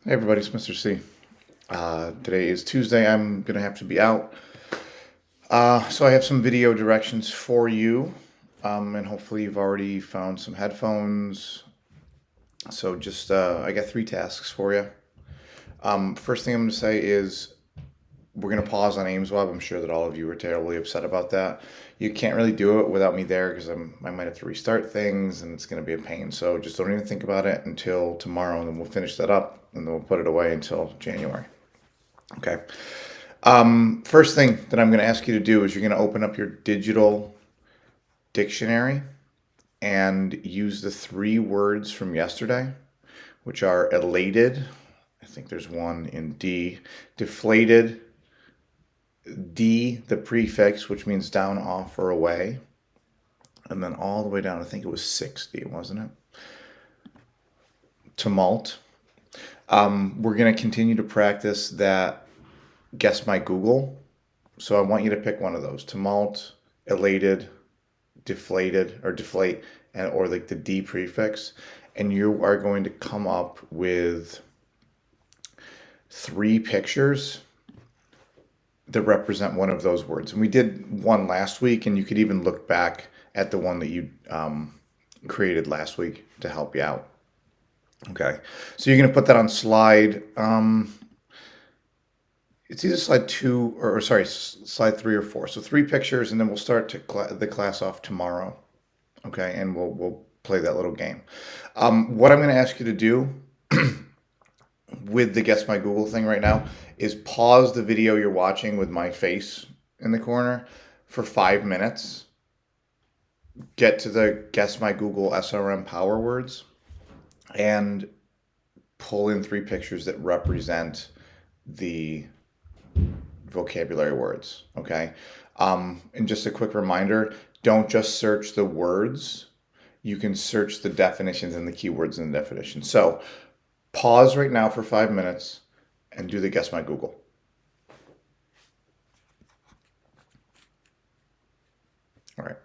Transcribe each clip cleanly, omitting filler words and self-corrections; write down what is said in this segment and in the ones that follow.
Hey everybody, it's Mr. C. Today is Tuesday. I'm gonna have to be out. So I have some video directions for you, and hopefully you've already found some headphones. So just I got three tasks for you. First thing I'm gonna say is we're gonna pause on Ames Web. I'm sure that all of you are terribly upset about that. You can't really do it without me there because I might have to restart things and it's gonna be a pain. So just don't even think about it until tomorrow, and then we'll finish that up and then we'll put it away until January. Okay. First thing that I'm going to ask you to do is you're going to open up your digital dictionary and use the three words from yesterday, which are elated. I think there's one in D. Deflated. D, the prefix, which means down, off, or away. And then all the way down, I think it was 6D, wasn't it? Tumult. We're going to continue to practice that guess my Google. So I want you to pick one of those: tumult, elated, deflated, or deflate, and or like the D prefix, and you are going to come up with three pictures that represent one of those words. And we did one last week, and you could even look back at the one that you created last week to help you out. Okay, so you're going to put that on slide. It's either slide two or sorry, slide 3 or 4. So three pictures, and then we'll start the class off tomorrow. Okay, and we'll play that little game. What I'm going to ask you to do with the Guess My Google thing right now is pause the video you're watching with my face in the corner for 5 minutes. Get to the Guess My Google SRM power words and pull in three pictures that represent the vocabulary words. Okay. And just a quick reminder, don't just search the words. You can search the definitions and the keywords in the definition. So pause right now for 5 minutes and do the Guess My Google. All right.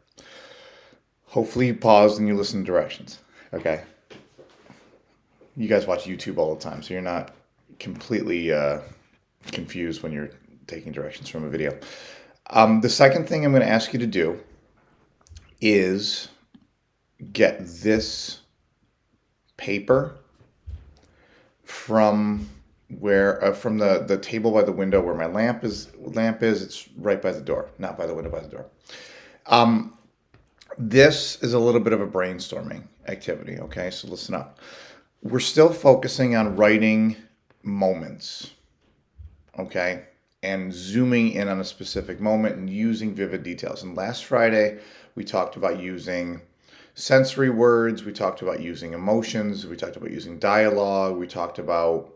Hopefully you paused and you listen to directions. Okay. You guys watch YouTube all the time, so you're not completely confused when you're taking directions from a video. The second thing I'm going to ask you to do is get this paper from where from the table by the window where my lamp is. It's right by the door, not by the window, by the door. This is a little bit of a brainstorming activity. Okay, so listen up. We're still focusing on writing moments. Okay, and zooming in on a specific moment and using vivid details. And last Friday, we talked about using sensory words, we talked about using emotions, we talked about using dialogue, we talked about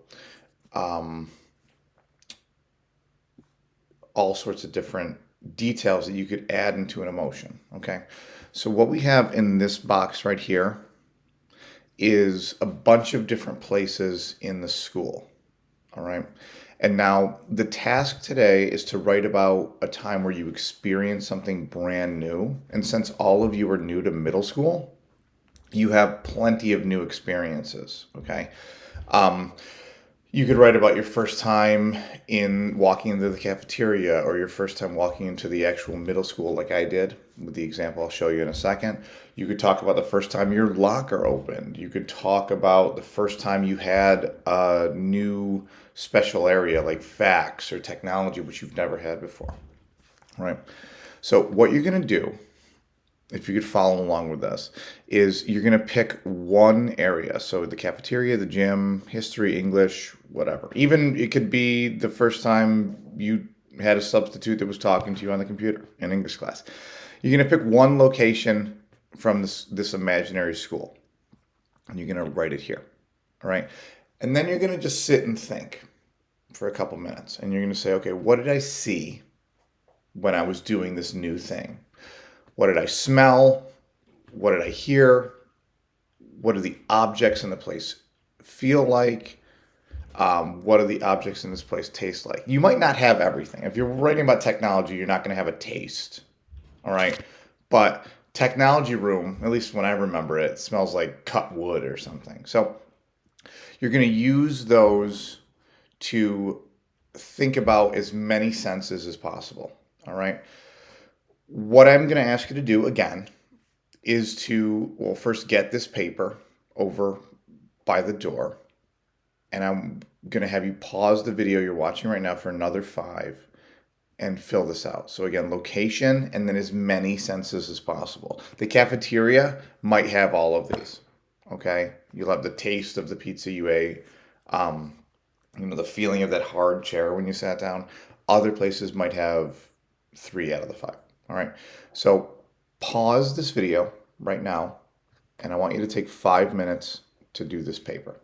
all sorts of different details that you could add into an emotion. Okay, so what we have in this box right here is a bunch of different places in the school. All right. And now the task today is to write about a time where you experienced something brand new. And since all of you are new to middle school, you have plenty of new experiences. Okay. You could write about your first time in walking into the cafeteria or your first time walking into the actual middle school, like I did with the example I'll show you in a second. You could talk about the first time your locker opened. You could talk about the first time you had a new special area like facts or technology, which you've never had before. Right? So what you're going to do, if you could follow along with this, is you're going to pick one area. So the cafeteria, the gym, history, English, whatever. Even it could be the first time you had a substitute that was talking to you on the computer in English class. You're going to pick one location from this imaginary school, and you're going to write it here. All right. And then you're going to just sit and think for a couple minutes, and you're going to say, okay, what did I see when I was doing this new thing? What did I smell? What did I hear? What do the objects in the place feel like? What do the objects in this place taste like? You might not have everything. If you're writing about technology, you're not going to have a taste. All right. But technology room, at least when I remember it, smells like cut wood or something. So You're going to use those to think about as many senses as possible. All right. What I'm going to ask you to do again is to, well, first get this paper over by the door. And I'm going to have you pause the video you're watching right now for another 5 and fill this out. So again, location and then as many senses as possible. The cafeteria might have all of these. Okay. You'll have the taste of the pizza you ate. The feeling of that hard chair when you sat down. Other places might have 3 out of the 5. All right. So pause this video right now, and I want you to take 5 minutes to do this paper.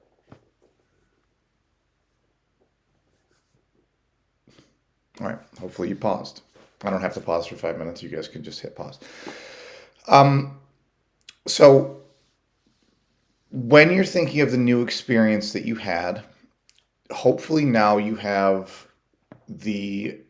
All right. Hopefully you paused. I don't have to pause for 5 minutes. You guys can just hit pause. So when you're thinking of the new experience that you had, hopefully now you have the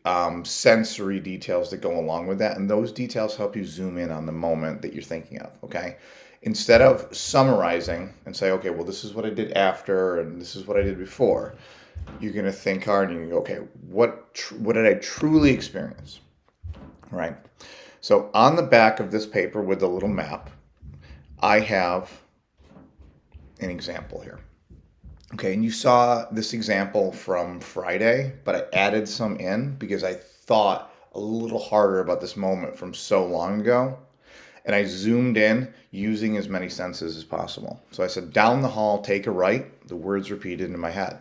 sensory details that go along with that, and those details help you zoom in on the moment that you're thinking of. Okay, instead of summarizing and say, okay, well, this is what I did after and this is what I did before, you're going to think hard and you go, okay, what did I truly experience? Right. So on the back of this paper with the little map, I have an example here. Okay, and you saw this example from Friday, but I added some in because I thought a little harder about this moment from so long ago. And I zoomed in using as many senses as possible. So I said, down the hall, take a right. The words repeated in my head.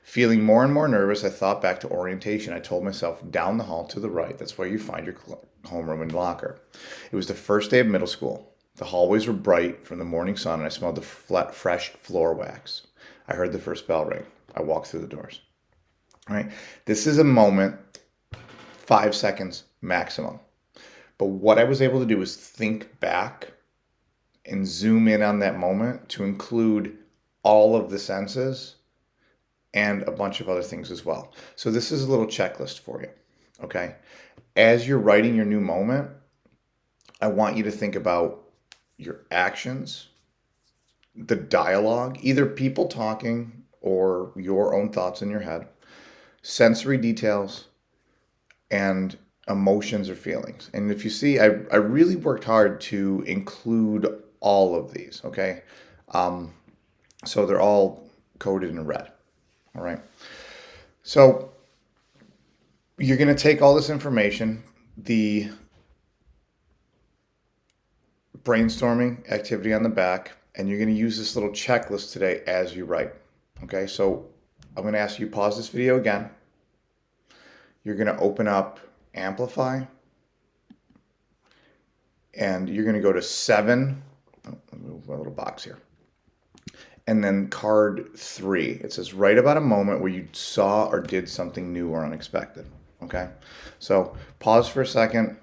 Feeling more and more nervous, I thought back to orientation. I told myself, down the hall to the right. That's where you find your homeroom and locker. It was the first day of middle school. The hallways were bright from the morning sun, and I smelled the fresh floor wax. I heard the first bell ring. I walked through the doors. All right. This is a moment, 5 seconds maximum. But what I was able to do is think back and zoom in on that moment to include all of the senses and a bunch of other things as well. So this is a little checklist for you. Okay. As you're writing your new moment, I want you to think about your actions, the dialogue, either people talking or your own thoughts in your head, sensory details, and emotions or feelings. And if you see, I really worked hard to include all of these, okay? So they're all coded in red, all right? So you're going to take all this information, the brainstorming activity on the back, and you're going to use this little checklist today as you write. Okay, so I'm going to ask you to pause this video again. You're going to open up Amplify, and you're going to go to 7. Let me move my little box here. And then card 3. It says, write about a moment where you saw or did something new or unexpected. Okay, so pause for a second,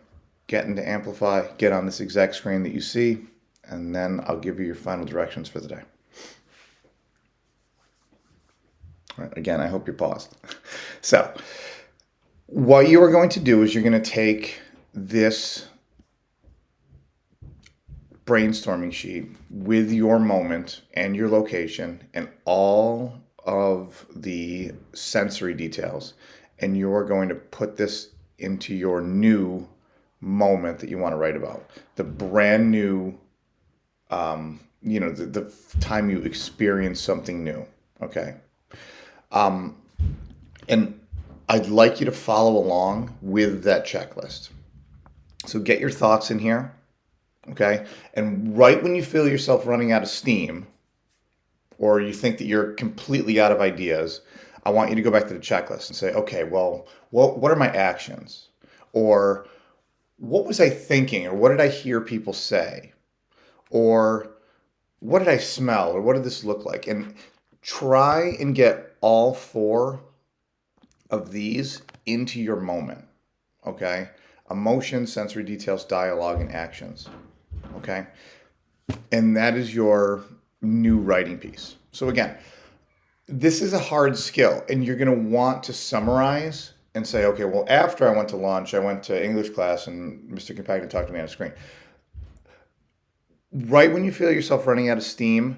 get into Amplify, get on this exact screen that you see, and then I'll give you your final directions for the day. All right, again, I hope you're paused. So what you are going to do is you're going to take this brainstorming sheet with your moment and your location and all of the sensory details, and you're going to put this into your new moment that you want to write about. The brand new, the time you experience something new. Okay. And I'd like you to follow along with that checklist. So get your thoughts in here. Okay. And right when you feel yourself running out of steam, or you think that you're completely out of ideas, I want you to go back to the checklist and say, okay, well, what are my actions? Or what was I thinking? Or what did I hear people say? Or what did I smell? Or what did this look like? And try and get all 4 of these into your moment. Okay? Emotions, sensory details, dialogue, and actions. Okay? And that is your new writing piece. So again, this is a hard skill, and you're going to want to summarize and say, okay, well, after I went to lunch, I went to English class, and Mr. Compagnon talked to me on the screen. Right when you feel yourself running out of steam,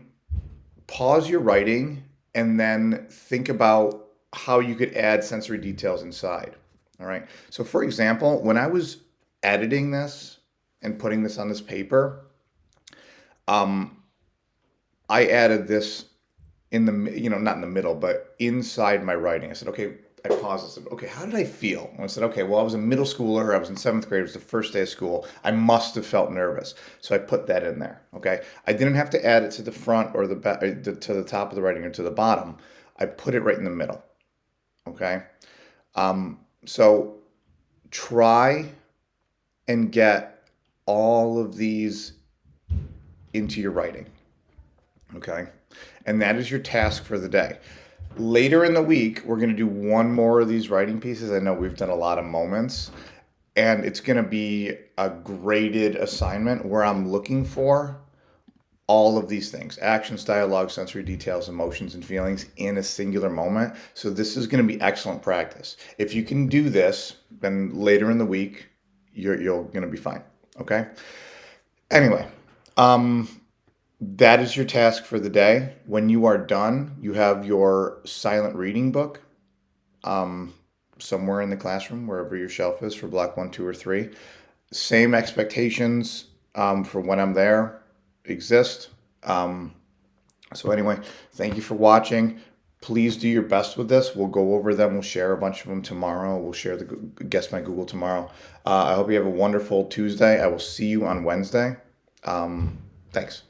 pause your writing and then think about how you could add sensory details inside. All right. So, for example, when I was editing this and putting this on this paper, um, I added this in the, not in the middle, but inside my writing. I said, okay, I paused and said, okay, how did I feel? And I said, okay, well, I was a middle schooler. I was in seventh grade. It was the first day of school. I must have felt nervous. So I put that in there. Okay. I didn't have to add it to the front or the back, to the top of the writing or to the bottom. I put it right in the middle. Okay. So try and get all of these into your writing. Okay. And that is your task for the day. Later in the week, we're going to do one more of these writing pieces. I know we've done a lot of moments, and it's going to be a graded assignment where I'm looking for all of these things: actions, dialogue, sensory details, emotions, and feelings in a singular moment. So, this is going to be excellent practice. If you can do this, then later in the week, you're going to be fine. Okay. Anyway, that is your task for the day. When you are done, you have your silent reading book somewhere in the classroom, wherever your shelf is for block 1, 2, or 3. Same expectations for when I'm there exist. So anyway, thank you for watching. Please do your best with this. We'll go over them. We'll share a bunch of them tomorrow. We'll share the Guess My Google tomorrow. I hope you have a wonderful Tuesday. I will see you on Wednesday. Thanks.